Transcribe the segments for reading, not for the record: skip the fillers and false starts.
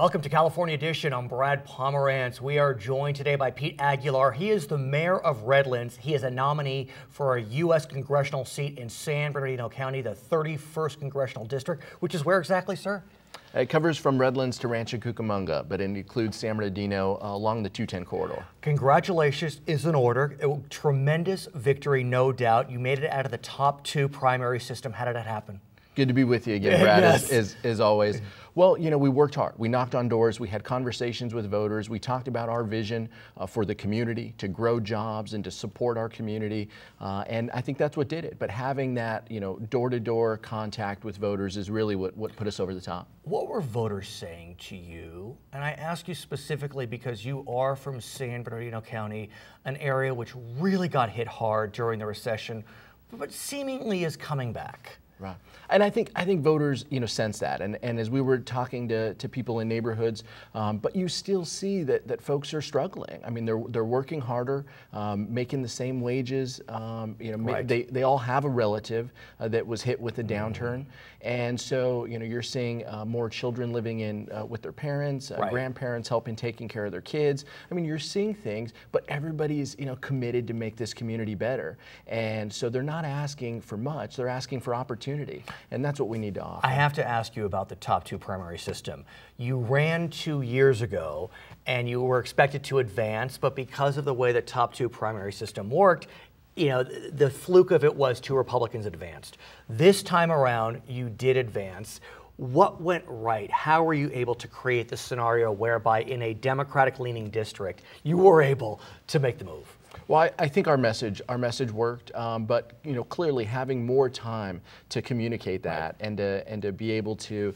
Welcome to California Edition. I'm Brad Pomerance. We are joined today by Pete Aguilar. He is the mayor of Redlands. He is a nominee for a U.S. congressional seat in San Bernardino County, the 31st Congressional District, which is where exactly, sir? It covers from Redlands to Rancho Cucamonga, but it includes San Bernardino along the 210 corridor. Congratulations is in order. Tremendous victory, no doubt. You made it out of the top two primary system. How did that happen? Good to be with you again, Brad, Yes. as always. Well, you know, we worked hard. We knocked on doors. We had conversations with voters. We talked about our vision for the community, to grow jobs and to support our community. And I think that's what did it. But having that, you know, door-to-door contact with voters is really what put us over the top. What were voters saying to you? And I ask you specifically because you are from San Bernardino County, an area which really got hit hard during the recession, but seemingly is coming back. Right. And I think voters, you know, sense that. And as we were talking to people in neighborhoods, but you still see that folks are struggling. I mean, they're working harder, making the same wages. You know, Right. they all have a relative that was hit with a downturn. And so, you know, you're seeing more children living in with their parents, Right. grandparents helping taking care of their kids. I mean, you're seeing things, but everybody's, you know, committed to make this community better. And so they're not asking for much, they're asking for opportunity. And that's what we need to offer. I have to ask you about the top two primary system. You ran 2 years ago and you were expected to advance, but because of the way the top two primary system worked, you know, the fluke of it was two Republicans advanced. This time around, you did advance. What went right? How were you able to create the scenario whereby in a Democratic-leaning district, you were able to make the move? Well, I think our message worked, but you know, clearly having more time to communicate that, right, and to be able to,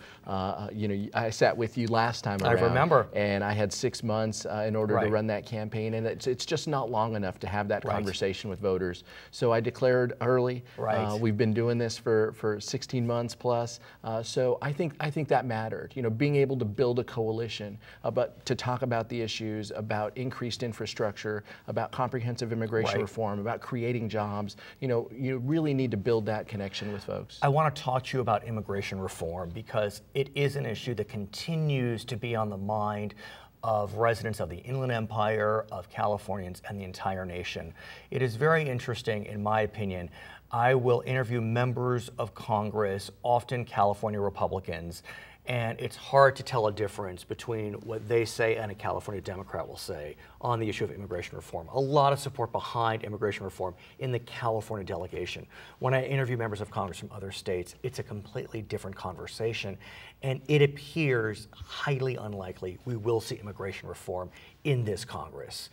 you know, I sat with you last time around. I remember. And I had 6 months in order Right. to run that campaign, and it's just not long enough to have that Right. conversation with voters. So I declared early. Right. We've been doing this for 16 months plus. So I think that mattered. You know, being able to build a coalition, but to talk about the issues, about increased infrastructure, about comprehensive immigration Right. reform, about creating jobs. You know, you really need to build that connection with folks. I want to talk to you about immigration reform because it is an issue that continues to be on the mind of residents of the Inland Empire, of Californians, and the entire nation. It is very interesting, in my opinion. I will interview members of Congress, often California Republicans, and it's hard to tell a difference between what they say and a California Democrat will say on the issue of immigration reform. A lot of support behind immigration reform in the California delegation. When I interview members of Congress from other states, it's a completely different conversation, and it appears highly unlikely we will see immigration reform in this Congress.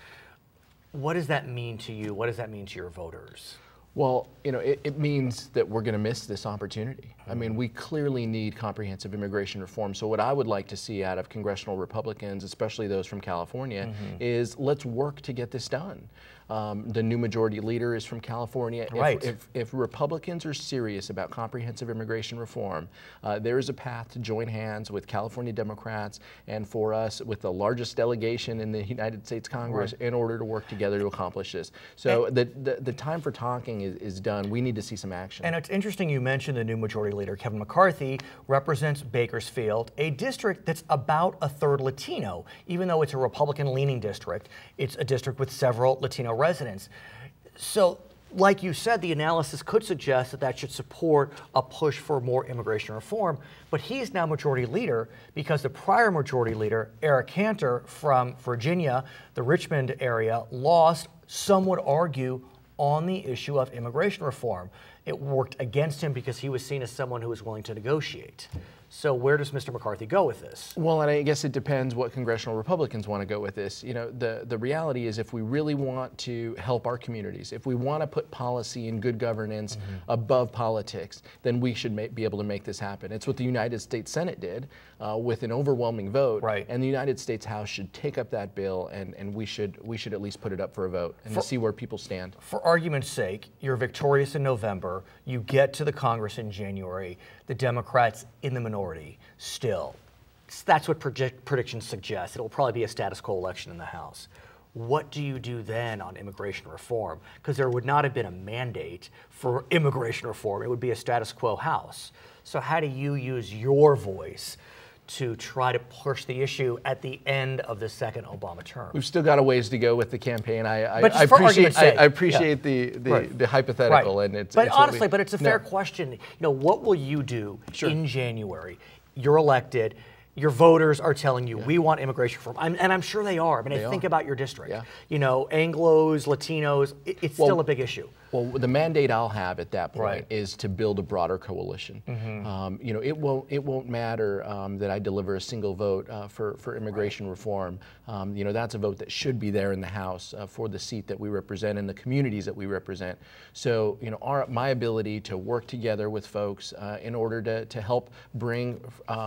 What does that mean to you? What does that mean to your voters? Well, you know, it means that we're going to miss this opportunity. I mean, we clearly need comprehensive immigration reform. So what I would like to see out of congressional Republicans, especially those from California, is let's work to get this done. The new majority leader is from California. Right. If Republicans are serious about comprehensive immigration reform, there is a path to join hands with California Democrats and for us with the largest delegation in the United States Congress, right, in order to work together to accomplish this. So the time for talking is done. We need to see some action. And it's interesting you mentioned the new majority leader, Kevin McCarthy, represents Bakersfield, a district that's about a third Latino. Even though it's a Republican-leaning district, it's a district with several Latino residents. So, like you said, the analysis could suggest that should support a push for more immigration reform, but he's now majority leader because the prior majority leader, Eric Cantor from Virginia, the Richmond area, lost, some would argue, on the issue of immigration reform. It worked against him because he was seen as someone who was willing to negotiate. So where does Mr. McCarthy go with this? Well, and I guess it depends what congressional Republicans want to go with this. You know, the reality is if we really want to help our communities, if we want to put policy and good governance above politics, then we should be able to make this happen. It's what the United States Senate did with an overwhelming vote. Right. And the United States House should take up that bill and we should at least put it up for a vote and to see where people stand. For argument's sake, you're victorious in November, you get to the Congress in January, the Democrats in the minority still. That's what predictions suggest. It'll probably be a status quo election in the House. What do you do then on immigration reform? Because there would not have been a mandate for immigration reform. It would be a status quo House. So how do you use your voice to try to push the issue at the end of the second Obama term. We've still got a ways to go with the campaign. I appreciate the hypothetical, right. and it's. But honestly, but it's a fair question. You know, what will you do in January? You're elected. Your voters are telling you, we want immigration reform. And I'm sure they are. I mean, think about your district. You know, Anglos, Latinos, it's still a big issue. Well, the mandate I'll have at that point is to build a broader coalition. You know, it won't matter that I deliver a single vote for immigration reform. You know, that's a vote that should be there in the House for the seat that we represent and the communities that we represent. So, you know, my ability to work together with folks in order to help bring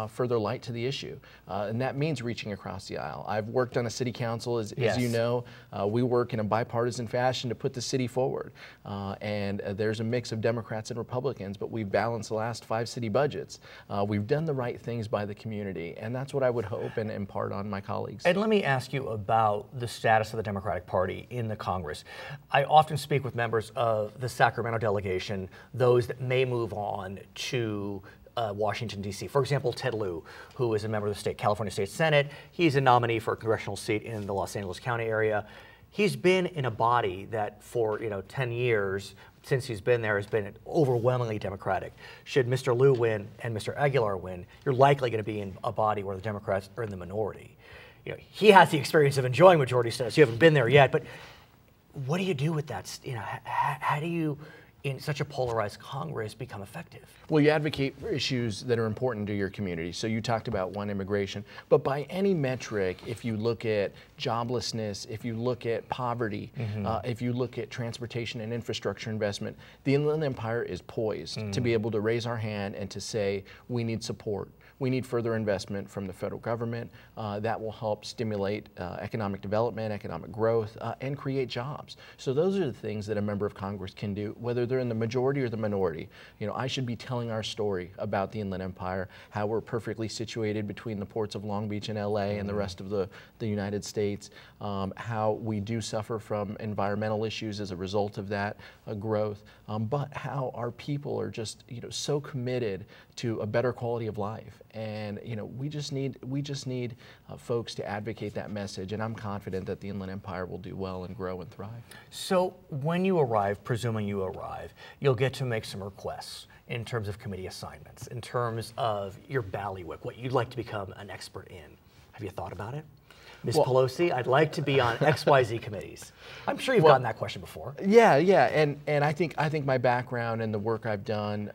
further light to the issue, and that means reaching across the aisle. I've worked on a city council, as you know. We work in a bipartisan fashion to put the city forward. And there's a mix of Democrats and Republicans, but we've balanced the last 5 city budgets. We've done the right things by the community, and that's what I would hope and impart on my colleagues. And let me ask you about the status of the Democratic Party in the Congress. I often speak with members of the Sacramento delegation, those that may move on to Washington, D.C. For example, Ted Lieu, who is a member of the California State Senate. He's a nominee for a congressional seat in the Los Angeles County area. He's been in a body that for 10 years, since he's been there, has been overwhelmingly Democratic. Should Mr. Lieu win and Mr. Aguilar win, you're likely going to be in a body where the Democrats are in the minority. You know, he has the experience of enjoying majority status. You haven't been there yet, but what do you do with that? You know, how do you, in such a polarized Congress, become effective? Well, you advocate for issues that are important to your community. So you talked about one, immigration, but by any metric, if you look at joblessness, if you look at poverty, if you look at transportation and infrastructure investment, the Inland Empire is poised to be able to raise our hand and to say, we need support. We need further investment from the federal government that will help stimulate economic development, economic growth, and create jobs. So those are the things that a member of Congress can do, whether they're in the majority or the minority. You know, I should be telling our story about the Inland Empire, how we're perfectly situated between the ports of Long Beach and LA and the rest of the United States, how we do suffer from environmental issues as a result of that growth, but how our people are just, so committed to a better quality of life. And we just need folks to advocate that message, and I'm confident that the Inland Empire will do well and grow and thrive. So when you arrive, presuming you arrive, you'll get to make some requests in terms of committee assignments, in terms of your bailiwick, what you'd like to become an expert in. Have you thought about it? Ms. Pelosi, I'd like to be on XYZ committees. I'm sure you've gotten that question before. Yeah, and I think my background and the work I've done,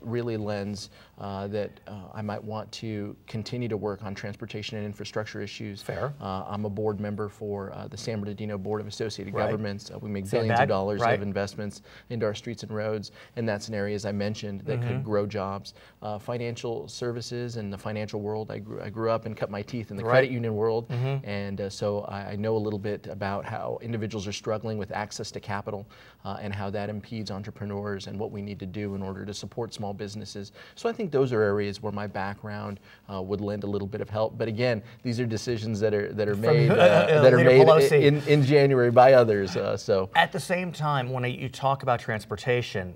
really lends that I might want to continue to work on transportation and infrastructure issues. Fair. I'm a board member for the San Bernardino Board of Associated Governments. We make billions of dollars of investments into our streets and roads, and that's an area, as I mentioned, that could grow jobs. Financial services and the financial world. I grew up and cut my teeth in the credit union world. And so I know a little bit about how individuals are struggling with access to capital and how that impedes entrepreneurs and what we need to do in order to support small businesses. So I think those are areas where my background would lend a little bit of help. But again, these are decisions that are made in January by others. So at the same time, when you talk about transportation,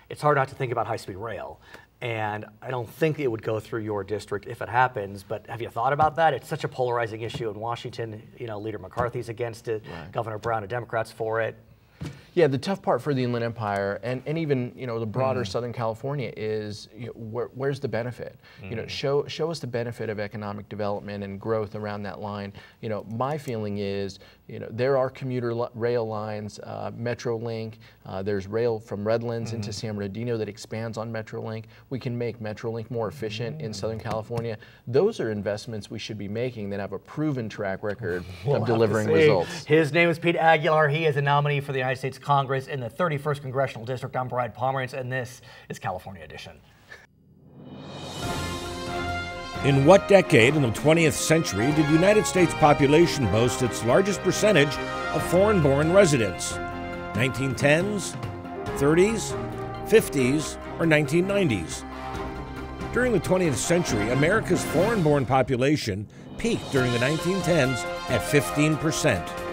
it's hard not to think about high-speed rail. And I don't think it would go through your district if it happens, but have you thought about that? It's such a polarizing issue in Washington. Leader McCarthy's against it, Governor Brown and Democrats for it. Yeah, the tough part for the Inland Empire and even the broader Southern California is where's the benefit? Show us the benefit of economic development and growth around that line. My feeling is there are commuter rail lines, MetroLink. There's rail from Redlands into San Bernardino that expands on MetroLink. We can make MetroLink more efficient in Southern California. Those are investments we should be making that have a proven track record of delivering results. His name is Pete Aguilar. He is a nominee for the United States Congress in the 31st Congressional District. I'm Pomerance, and this is California Edition. In what decade in the 20th century did the United States population boast its largest percentage of foreign-born residents? 1910s, 30s, 50s, or 1990s? During the 20th century, America's foreign-born population peaked during the 1910s at 15%.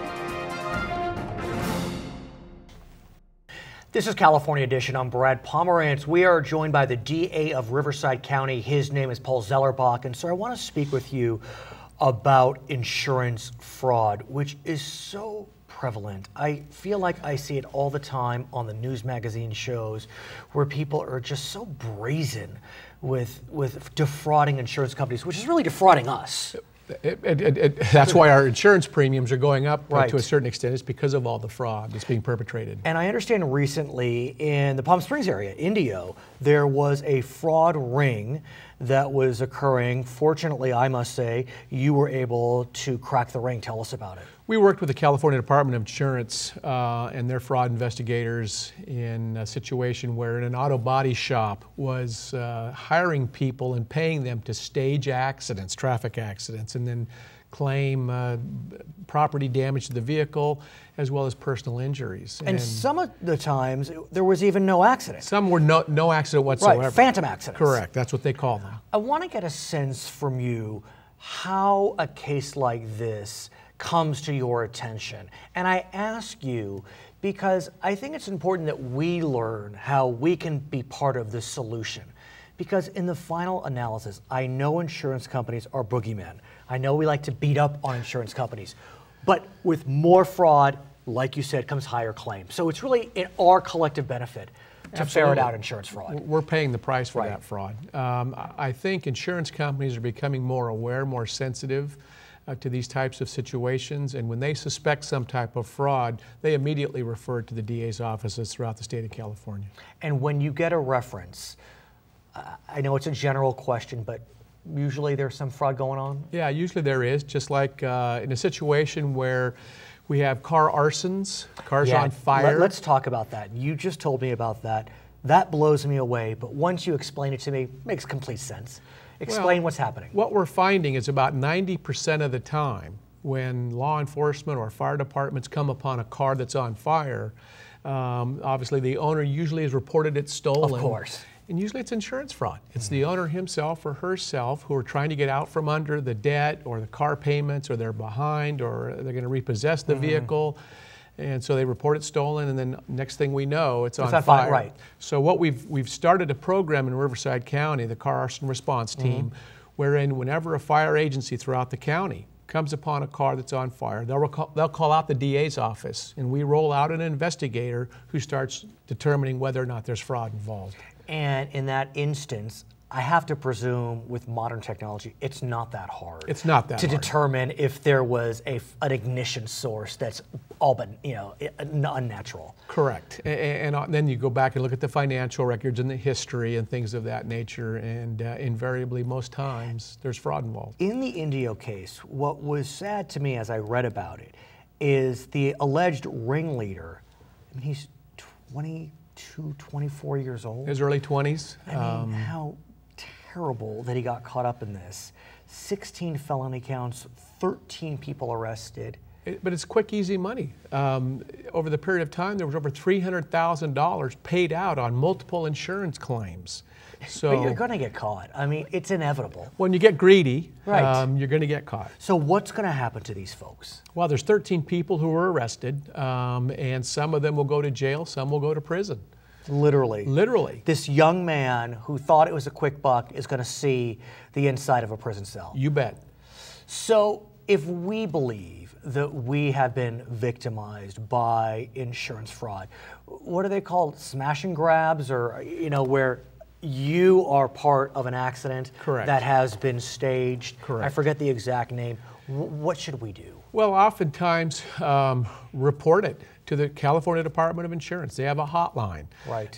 This is California Edition. I'm Brad Pomerance. We are joined by the DA of Riverside County. His name is Paul Zellerbach. And sir, I want to speak with you about insurance fraud, which is so prevalent. I feel like I see it all the time on the news magazine shows where people are just so brazen with defrauding insurance companies, which is really defrauding us. That's why our insurance premiums are going up Right. to a certain extent. It's because of all the fraud that's being perpetrated. And I understand recently in the Palm Springs area, Indio, there was a fraud ring that was occurring. Fortunately, I must say, you were able to crack the ring. Tell us about it. We worked with the California Department of Insurance and their fraud investigators in a situation where an auto body shop was hiring people and paying them to stage accidents, traffic accidents, and then claim property damage to the vehicle as well as personal injuries. And some of the times there was even no accident. Some were no accident whatsoever. Right, phantom accidents. Correct, that's what they call them. I want to get a sense from you how a case like this comes to your attention. And I ask you because I think it's important that we learn how we can be part of the solution. Because in the final analysis, I know insurance companies are boogeymen. I know we like to beat up on insurance companies. But with more fraud, like you said, comes higher claims. So it's really in our collective benefit to ferret out insurance fraud. We're paying the price for Right. that fraud. I think insurance companies are becoming more aware, more sensitive to these types of situations, and when they suspect some type of fraud, they immediately refer to the DA's offices throughout the state of California. And when you get a reference, I know it's a general question, but usually there's some fraud going on? Yeah, usually there is, just like in a situation where we have car arsons, cars on fire. Let's talk about that. You just told me about that. That blows me away, but once you explain it to me, it makes complete sense. Explain what's happening. What we're finding is about 90% of the time when law enforcement or fire departments come upon a car that's on fire, obviously the owner usually has reported it stolen. Of course. And usually it's insurance fraud. It's the owner himself or herself who are trying to get out from under the debt or the car payments, or they're behind, or they're going to repossess the vehicle. And so they report it stolen, and then next thing we know, it's on fire. Right. So what we've started a program in Riverside County, the Car Arson Response Team, wherein whenever a fire agency throughout the county comes upon a car that's on fire, they'll call out the DA's office, and we roll out an investigator who starts determining whether or not there's fraud involved. And in that instance, I have to presume with modern technology, it's not that hard. It's not that to hard. determine if there was an ignition source that's all but unnatural. Correct. And then you go back and look at the financial records and the history and things of that nature, and invariably, most times, there's fraud involved. In the Indio case, what was sad to me as I read about it is the alleged ringleader. I mean, he's 22, 24 years old. His early 20s. I mean, how terrible that he got caught up in this. 16 felony counts, 13 people arrested. But it's quick, easy money. Over the period of time, there was over $300,000 paid out on multiple insurance claims. So But you're going to get caught. I mean, it's inevitable. when you get greedy, Right. You're going to get caught. So what's going to happen to these folks? Well, there's 13 people who were arrested, and some of them will go to jail, some will go to prison. Literally. Literally. This young man who thought it was a quick buck is going to see the inside of a prison cell. You bet. So if we believe that we have been victimized by insurance fraud, what are they called? Smash and grabs, or where you are part of an accident Correct. that has been staged. Correct. I forget the exact name. What should we do? Well, oftentimes report it to the California Department of Insurance. They have a hotline. Right.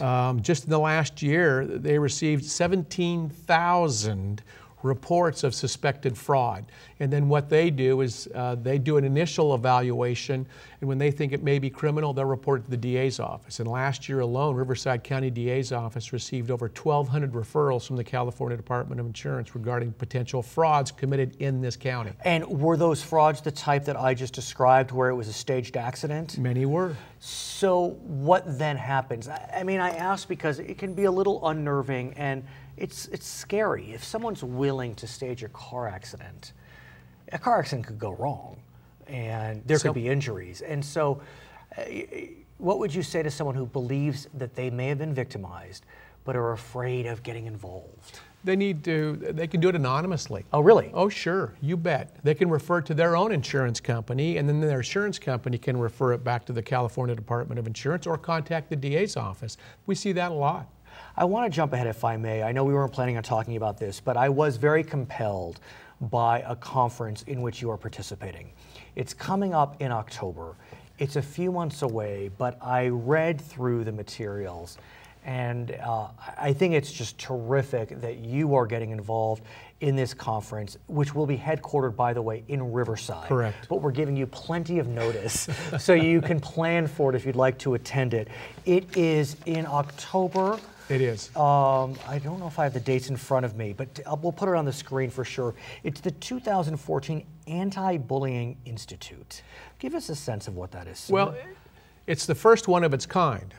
Just in the last year, they received 17,000 reports of suspected fraud. And then what they do is they do an initial evaluation, and when they think it may be criminal, they'll report it to the DA's office. And last year alone, Riverside County DA's office received over 1,200 referrals from the California Department of Insurance regarding potential frauds committed in this county. And were those frauds the type that I just described, where it was a staged accident? Many were. So what then happens? I mean, I ask because it can be a little unnerving, and it's scary. If someone's willing to stage a car accident could go wrong, and there could be injuries. And so what would you say to someone who believes that they may have been victimized but are afraid of getting involved? They can do it anonymously. Oh, really? Oh, sure, you bet. They can refer to their own insurance company, and then their insurance company can refer it back to the California Department of Insurance or contact the DA's office. We see that a lot. I want to jump ahead if I may. I know we weren't planning on talking about this, but I was very compelled by a conference in which you are participating. It's coming up in October. It's a few months away, but I read through the materials, and I think it's just terrific that you are getting involved in this conference, which will be headquartered, by the way, in Riverside. Correct. But we're giving you plenty of notice so you can plan for it if you'd like to attend it. It is in October. It is. I don't know if I have the dates in front of me, but we'll put it on the screen for sure. It's the 2014 Anti-Bullying Institute. Give us a sense of what that is. Well, it's the first one of its kind,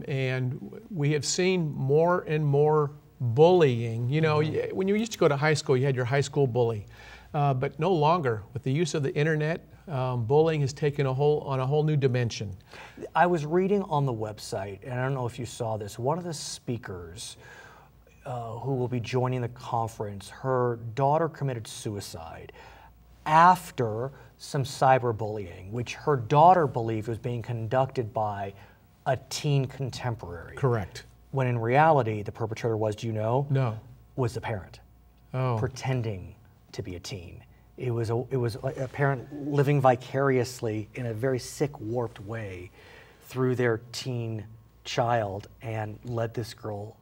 and we have seen more and more bullying. You know, when you used to go to high school, you had your high school bully, but no longer. With the use of the internet, bullying has taken on a whole new dimension. I was reading on the website, and I don't know if you saw this, one of the speakers who will be joining the conference, her daughter committed suicide after some cyberbullying, which her daughter believed was being conducted by a teen contemporary. Correct. When in reality, the perpetrator was, do you know? No. Was the parent. Oh. Pretending to be a teen. It was a parent living vicariously in a very sick, warped way through their teen child and led this girl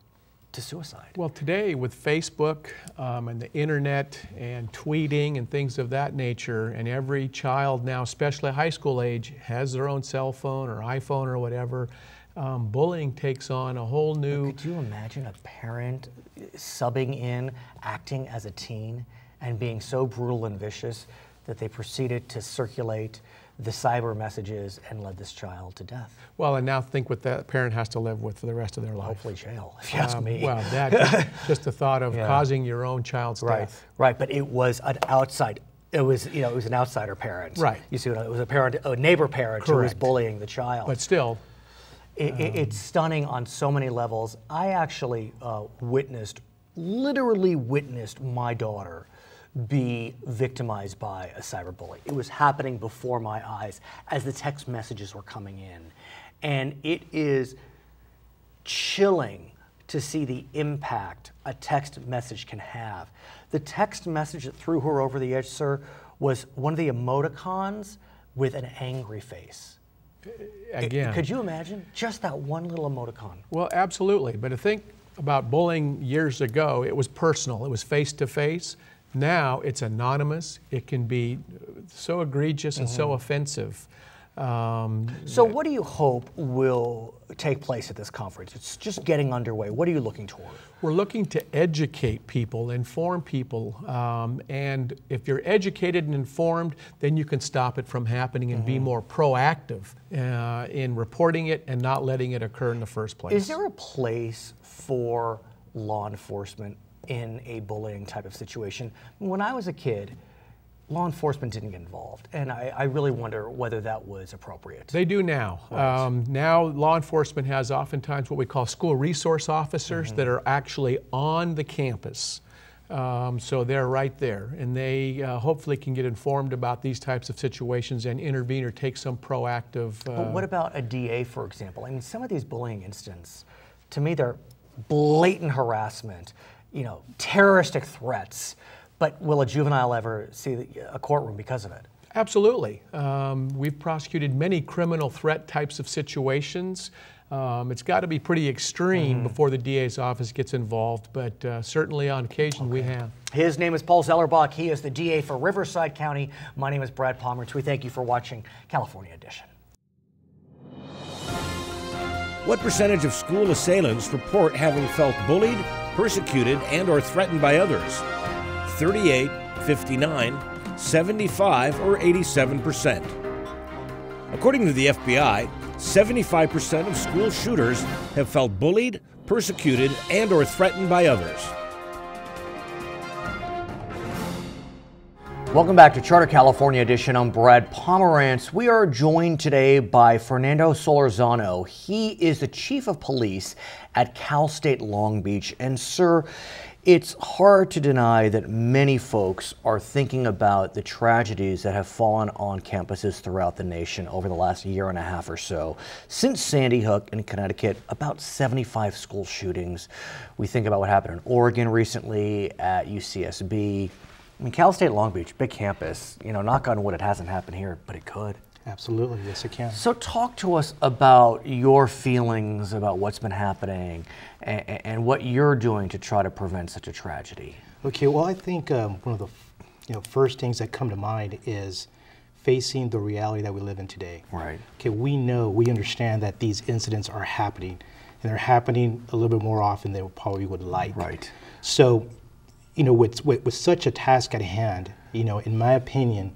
to suicide. Well, today with Facebook and the internet and tweeting and things of that nature, and every child now, especially high school age, has their own cell phone or iPhone or whatever, bullying takes on a whole new... But could you imagine a parent subbing in, acting as a teen, and being so brutal and vicious that they proceeded to circulate the cyber messages and led this child to death? Well, and now think what that parent has to live with for the rest of their life. Hopefully jail, if you ask me. Well, that just the thought of causing your own child's death. Right, but it was an outside. It was, you know, it was an outsider parent. Right. You see, it was a parent, a neighbor parent who was bullying the child. But still, it's stunning on so many levels. I actually literally witnessed my daughter be victimized by a cyberbully. It was happening before my eyes as the text messages were coming in. And it is chilling to see the impact a text message can have. The text message that threw her over the edge, sir, was one of the emoticons with an angry face. Again. Could you imagine? Just that one little emoticon. Well, absolutely. But to think about bullying years ago, it was personal. It was face-to-face. Now it's anonymous. It can be so egregious and so offensive. So what do you hope will take place at this conference? It's just getting underway. What are you looking toward? We're looking to educate people, inform people, and if you're educated and informed, then you can stop it from happening and be more proactive in reporting it and not letting it occur in the first place. Is there a place for law enforcement in a bullying type of situation? When I was a kid, law enforcement didn't get involved, and I really wonder whether that was appropriate. They do now. Right. Now law enforcement has oftentimes what we call school resource officers that are actually on the campus. So they're right there, and they hopefully can get informed about these types of situations and intervene or take some proactive... But what about a DA, for example? I mean, some of these bullying incidents, to me, they're blatant harassment, you know, terroristic threats. But will a juvenile ever see a courtroom because of it? Absolutely. We've prosecuted many criminal threat types of situations. It's got to be pretty extreme before the DA's office gets involved, but certainly on occasion we have. His name is Paul Zellerbach. He is the DA for Riverside County. My name is Brad Pomerance. We thank you for watching California Edition. What percentage of school assailants report having felt bullied, persecuted, and/or threatened by others? 38, 59, 75, or 87%. According to the FBI, 75% of school shooters have felt bullied, persecuted, and/or threatened by others. Welcome back to Charter California Edition. I'm Brad Pomerance. We are joined today by Fernando Solorzano. He is the Chief of Police at Cal State Long Beach. And sir, it's hard to deny that many folks are thinking about the tragedies that have fallen on campuses throughout the nation over the last year and a half or so. Since Sandy Hook in Connecticut, about 75 school shootings. We think about what happened in Oregon recently at UCSB. I mean, Cal State Long Beach, big campus, you know, knock on wood, it hasn't happened here, but it could. Absolutely, yes it can. So talk to us about your feelings about what's been happening and what you're doing to try to prevent such a tragedy. Okay, well I think one of the first things that come to mind is facing the reality that we live in today. Right. Okay, we understand that these incidents are happening, and they're happening a little bit more often than we probably would like. Right. So, you know, with such a task at hand, you know, in my opinion,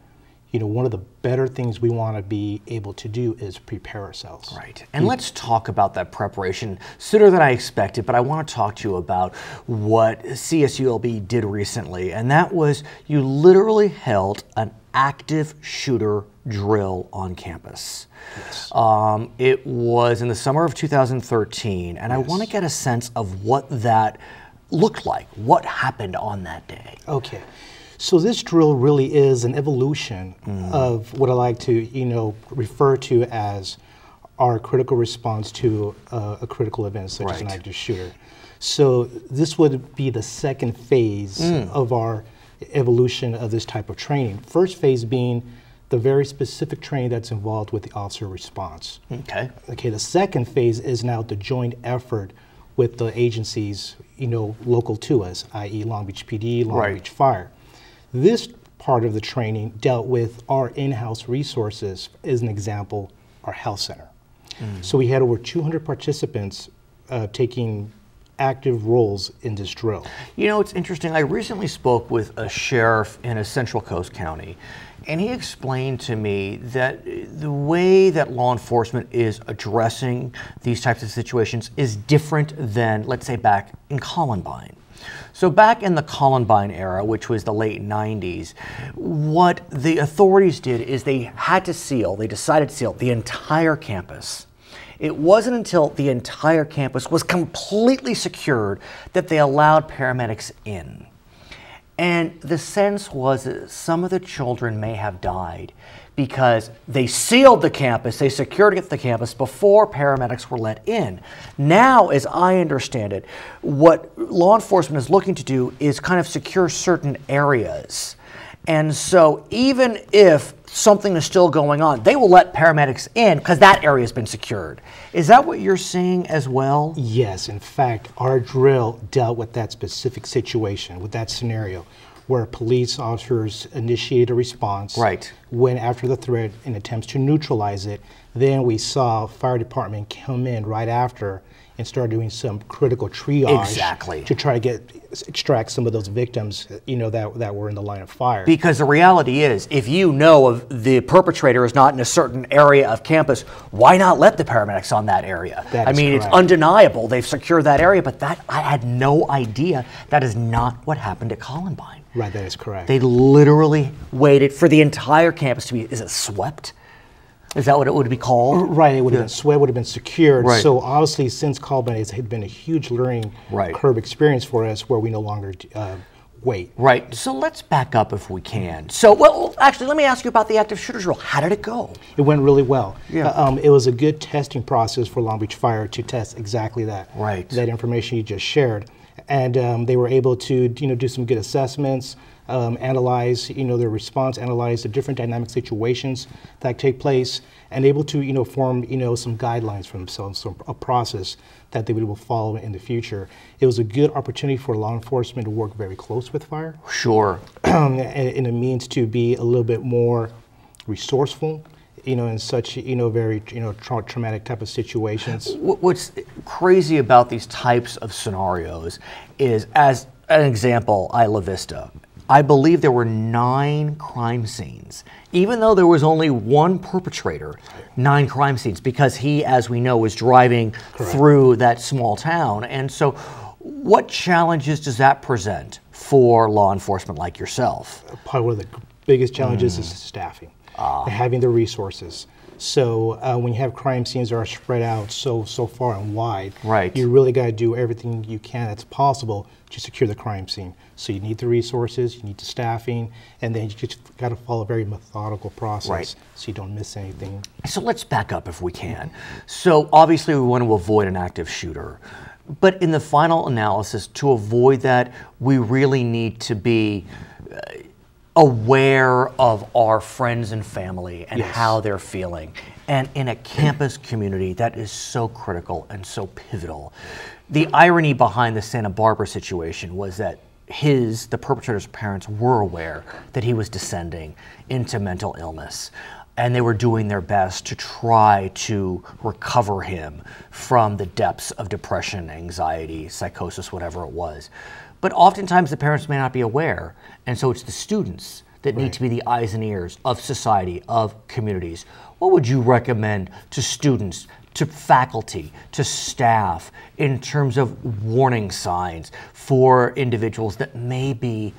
you know, one of the better things we want to be able to do is prepare ourselves. Right. And let's talk about that preparation sooner than I expected, but I want to talk to you about what CSULB did recently, and that was you literally held an active shooter drill on campus. Yes. It was in the summer of 2013, and I want to get a sense of what that looked like. What happened on that day? Okay. So this drill really is an evolution of what I like to, you know, refer to as our critical response to a critical event such as an active shooter. So this would be the second phase of our evolution of this type of training. First phase being the very specific training that's involved with the officer response. Okay. Okay, the second phase is now the joint effort with the agencies, you know, local to us, i.e. Long Beach PD, Long Beach Fire. This part of the training dealt with our in-house resources, as an example, our health center. So we had over 200 participants taking active roles in this drill. You know, it's interesting. I recently spoke with a sheriff in a Central Coast county, and he explained to me that the way that law enforcement is addressing these types of situations is different than, let's say, back in Columbine. So back in the Columbine era, which was the late 90s, what the authorities did is they decided to seal the entire campus. It wasn't until the entire campus was completely secured that they allowed paramedics in. And the sense was that some of the children may have died because they sealed the campus, they secured the campus before paramedics were let in. Now, as I understand it, what law enforcement is looking to do is kind of secure certain areas. And so even if something is still going on, they will let paramedics in because that area has been secured. Is that what you're seeing as well? Yes, in fact, our drill dealt with that specific situation, with that scenario, where police officers initiated a response, went after the threat in attempts to neutralize it. Then we saw fire department come in right after and start doing some critical triage to try to extract some of those victims, you know, that were in the line of fire. Because the reality is, if you know of the perpetrator is not in a certain area of campus, why not let the paramedics on that area? I mean, it's undeniable they've secured that area, but that I had no idea that is not what happened at Columbine. Right, that is correct. They literally waited for the entire campus to be, is it swept? Is that what it would be called? Right, it would have been swept, would have been secured. So obviously, since Columbine, it had been a huge learning curve experience for us where we no longer wait. Right, so let's back up if we can. So, well, actually, let me ask you about the active shooter drill. How did it go? It went really well. It was a good testing process for Long Beach Fire to test exactly that. That information you just shared. And they were able to, you know, do some good assessments, analyze, you know, their response, analyze the different dynamic situations that take place, and able to, you know, form, you know, some guidelines for themselves, so a process that they will follow in the future. It was a good opportunity for law enforcement to work very close with fire. And a means to be a little bit more resourceful, you know, in such, you know, very, you know, traumatic type of situations. What's crazy about these types of scenarios is, as an example, Isla Vista, I believe there were 9 crime scenes, even though there was only one perpetrator, 9 crime scenes, because he, as we know, was driving through that small town. And so what challenges does that present for law enforcement like yourself? Probably one of the biggest challenges is staffing, and having the resources. So when you have crime scenes that are spread out so far and wide, you really got to do everything you can that's possible to secure the crime scene. So you need the resources, you need the staffing, and then you just got to follow a very methodical process so you don't miss anything. So let's back up if we can. So obviously we want to avoid an active shooter, but in the final analysis, to avoid that, we really need to be aware of our friends and family and how they're feeling. And in a campus community, that is so critical and so pivotal. The irony behind the Santa Barbara situation was that the perpetrator's parents were aware that he was descending into mental illness, and they were doing their best to try to recover him from the depths of depression, anxiety, psychosis, whatever it was. But oftentimes the parents may not be aware, and so it's the students that need to be the eyes and ears of society, of communities. What would you recommend to students, to faculty, to staff in terms of warning signs for individuals that may be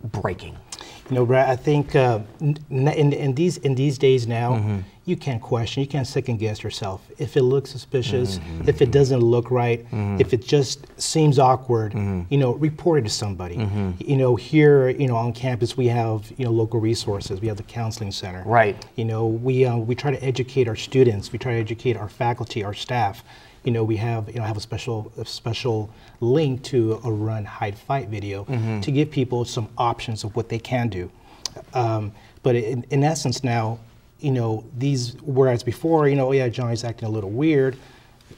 breaking? You know, Brad, I think in these days now, you can't question, you can't second guess yourself. If it looks suspicious, if it doesn't look right, if it just seems awkward, you know, report it to somebody. You know, here, you know, on campus we have, you know, local resources. We have the counseling center. You know, we try to educate our students. We try to educate our faculty, our staff. You know, we have a special link to a run, hide, fight video to give people some options of what they can do. But in essence now, you know, whereas before, you know, oh yeah, Johnny's acting a little weird,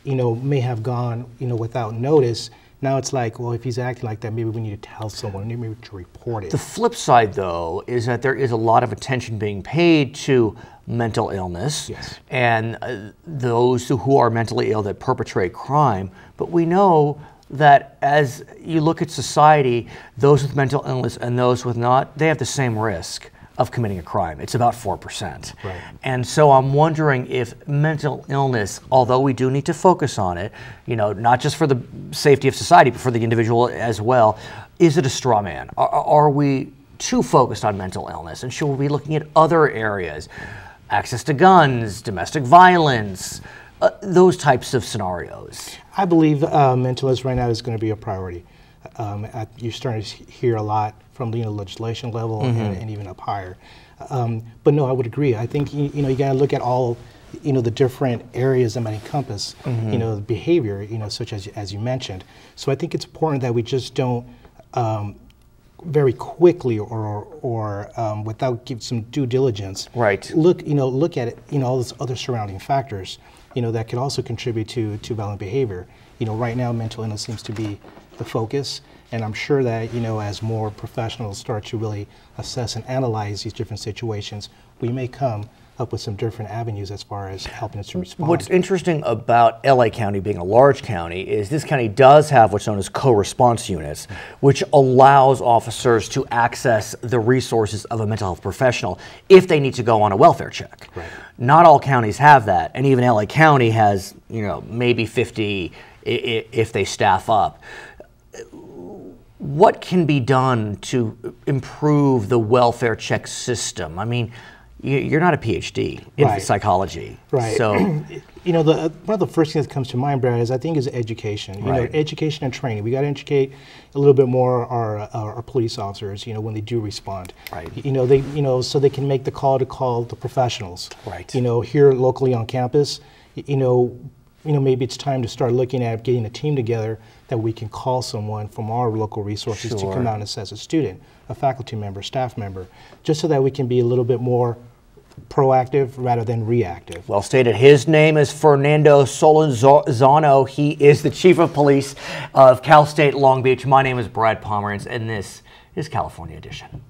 you know, may have gone, you know, without notice. Now it's like, well, if he's acting like that, maybe we need to tell someone, maybe to report it. The flip side, though, is that there is a lot of attention being paid to mental illness and those who are mentally ill that perpetrate crime. But we know that as you look at society, those with mental illness and those with not, they have the same risk of committing a crime. It's about 4%. And so I'm wondering if mental illness, although we do need to focus on it, you know, not just for the safety of society, but for the individual as well, is it a straw man? Are we too focused on mental illness? And should we be looking at other areas? Access to guns, domestic violence, those types of scenarios. I believe mental illness right now is going to be a priority. You're starting to hear a lot from the legislation level and even up higher. But no, I would agree. I think you know, you got to look at all, you know, the different areas that might encompass you know, the behavior, you know, such as you mentioned. So I think it's important that we just don't very quickly or without give some due diligence look at it, you know, all those other surrounding factors, you know, that could also contribute to violent behavior. You know, right now mental illness seems to be the focus, and I'm sure that, you know, as more professionals start to really assess and analyze these different situations, we may come up with some different avenues as far as helping us to respond. What's interesting about LA County being a large county is this county does have what's known as co-response units, which allows officers to access the resources of a mental health professional if they need to go on a welfare check. Not all counties have that, and even LA County has, you know, maybe 50 if they staff up. What can be done to improve the welfare check system? I mean, you're not a PhD in psychology. So, you know, one of the first things that comes to mind, Brad, is I think is education. You know, education and training. We got to educate a little bit more our police officers, you know, when they do respond. You know, so they can make the call to call the professionals. You know, here locally on campus, you know, maybe it's time to start looking at getting a team together that we can call someone from our local resources to come out and assess a student, a faculty member, staff member, just so that we can be a little bit more proactive rather than reactive. Well stated. His name is Fernando Solorzano. He is the Chief of Police of Cal State Long Beach. My name is Brad Pomerance, and this is California Edition.